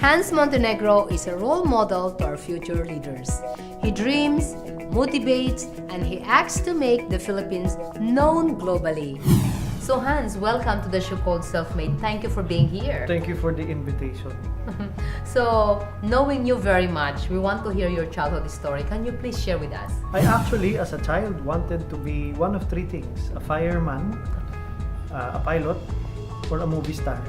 Hans Montenegro is a role model to our future leaders. He dreams, motivates, and he acts to make the Philippines known globally. So Hans, welcome to the show called Self-Made. Thank you for being here. Thank you for the invitation. So, knowing you very much, we want to hear your childhood story. Can you please share with us? I actually, as a child, wanted to be one of three things: a fireman, a pilot, or a movie star.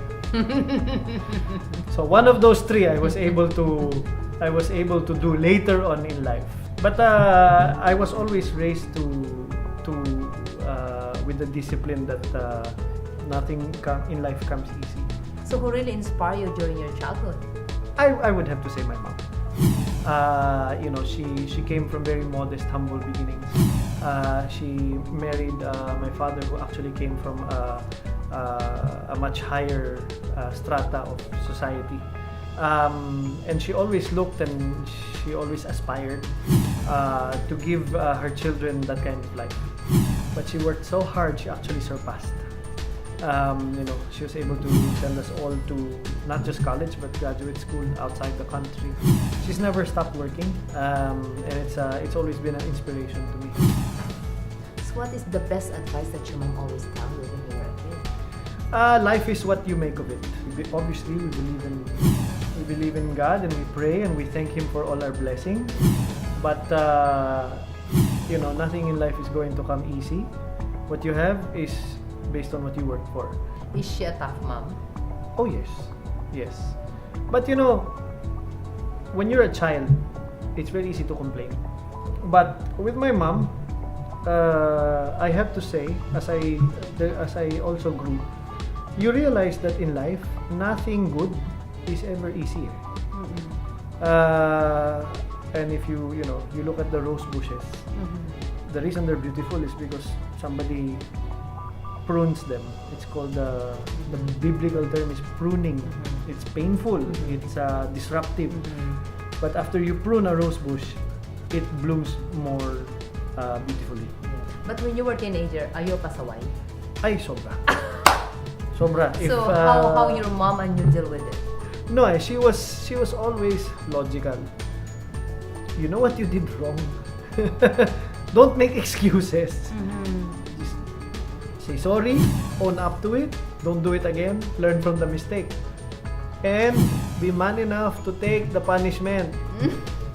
So one of those three I was able to do later on in life. But I was always raised to with the discipline that nothing in life comes easy. So who really inspired you during your childhood? I would have to say my mom. She came from very modest, humble beginnings. She married my father, who actually came from a much higher strata of society. And she always looked and she always aspired to give her children that kind of life. But she worked so hard, she actually surpassed. She was able to send us all to not just college but graduate school outside the country. She's never stopped working, and it's always been an inspiration to me. So what is the best advice that your mom always tell you when you were a kid? Life is what you make of it. Obviously, we believe in God, and we pray and we thank Him for all our blessings. But nothing in life is going to come easy. What you have is based on what you work for. Is she a tough mom? Oh yes. But when you're a child, it's very easy to complain. But with my mom, I have to say, as I also grew, you realize that in life, nothing good is ever easy. And if you look at the rose bushes, the reason they're beautiful is because somebody prunes them. It's called the biblical term is pruning. It's painful. It's disruptive. But after you prune a rose bush, it blooms more beautifully. But when you were a teenager, are you a pasaway? Ay, sobra. Sobra. So how your mom and you deal with it? No, she was always logical. You know what you did wrong. Don't make excuses. Just say sorry, own up to it, don't do it again, learn from the mistake. And be man enough to take the punishment.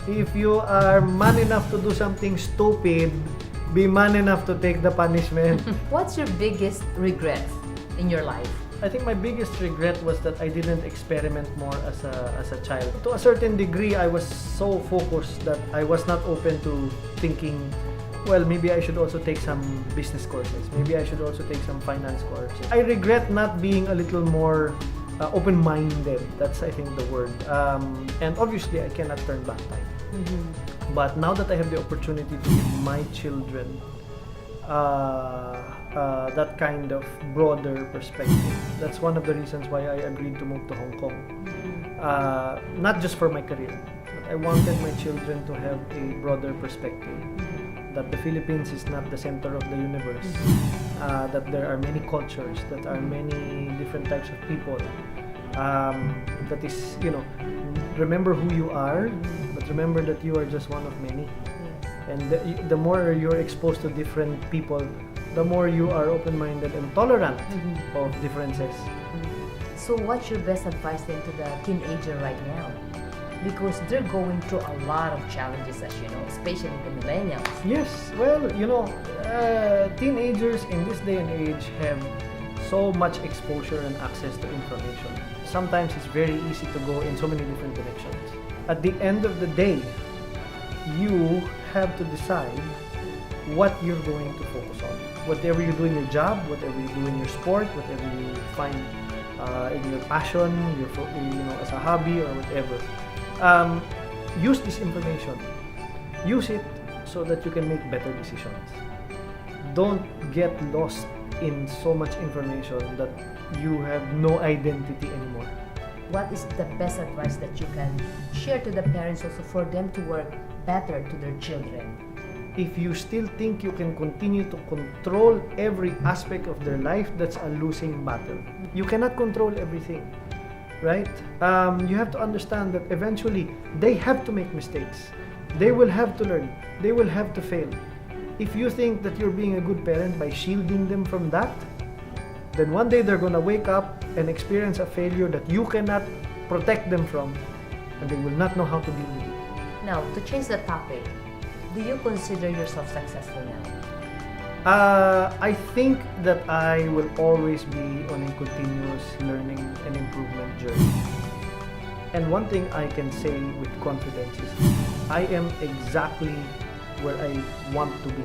If you are man enough to do something stupid, be man enough to take the punishment. What's your biggest regret in your life? I think my biggest regret was that I didn't experiment more as a child. To a certain degree, I was so focused that I was not open to thinking, well, maybe I should also take some business courses. Maybe I should also take some finance courses. I regret not being a little more open-minded. That's, I think, the word. And obviously, I cannot turn back time. But now that I have the opportunity to give my children that kind of broader perspective. That's one of the reasons why I agreed to move to Hong Kong. Not just for my career, but I wanted my children to have a broader perspective. That the Philippines is not the center of the universe. That there are many cultures, that are many different types of people. That is, remember who you are, but remember that you are just one of many. And the more you're exposed to different people, the more you are open-minded and tolerant of differences. So what's your best advice then to the teenager right now? Because they're going through a lot of challenges, as you know, especially the millennials. Yes, well, teenagers in this day and age have so much exposure and access to information. Sometimes it's very easy to go in so many different directions. At the end of the day, you have to decide what you're going to focus on. Whatever you do in your job, whatever you do in your sport, whatever you find in your passion, as a hobby or whatever. Use this information. Use it so that you can make better decisions. Don't get lost in so much information that you have no identity anymore. What is the best advice that you can share to the parents also for them to work better to their children? If you still think you can continue to control every aspect of their life, that's a losing battle. You cannot control everything. right? You have to understand that eventually they have to make mistakes. They will have to learn. They will have to fail. If you think that you're being a good parent by shielding them from that, then one day they're going to wake up and experience a failure that you cannot protect them from, and they will not know how to deal with it. Now, to change the topic, do you consider yourself successful now? I think that I will always be on a continuous learning and improvement journey. And one thing I can say with confidence is I am exactly where I want to be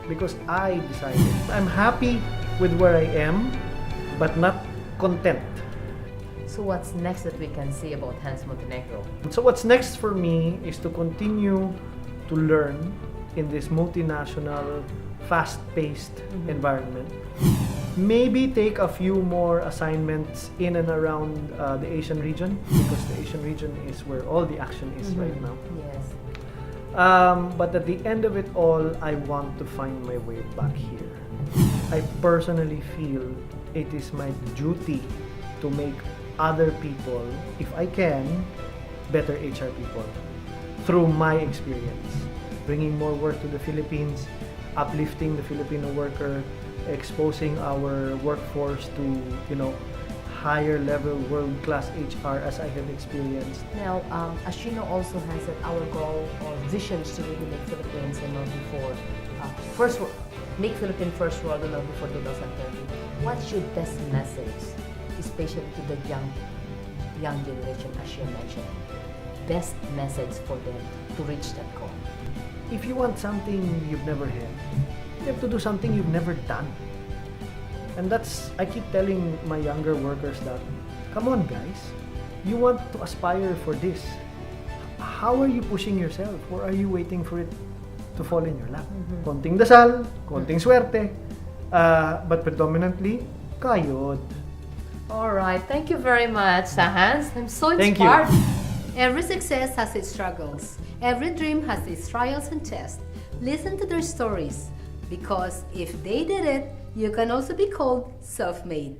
because I decided. I'm happy with where I am, but not content. So what's next that we can see about Hans Montenegro? So what's next for me is to continue to learn in this multinational, fast-paced environment. Maybe take a few more assignments in and around the Asian region, because the Asian region is where all the action is right now. Yes. But at the end of it all, I want to find my way back here. I personally feel it is my duty to make other people, if I can, better HR people through my experience. Bringing more work to the Philippines, uplifting the Filipino worker, exposing our workforce to, higher level world-class HR as I have experienced. Now, as you know, also has that our goal or vision is to really make Philippines and not before make Philippines first world and not before 2030. What's your best message, especially to the young generation, as you mentioned? Best message for them to reach that goal. If you want something you've never had, you have to do something you've never done. And I keep telling my younger workers that, come on guys, you want to aspire for this. How are you pushing yourself? Or are you waiting for it to fall in your lap? Konting dasal, konting swerte, but predominantly, kayod. Alright, thank you very much, Hans. I'm so Thank inspired. you. Every success has its struggles. Every dream has its trials and tests. Listen to their stories, because if they did it, you can also be called self-made.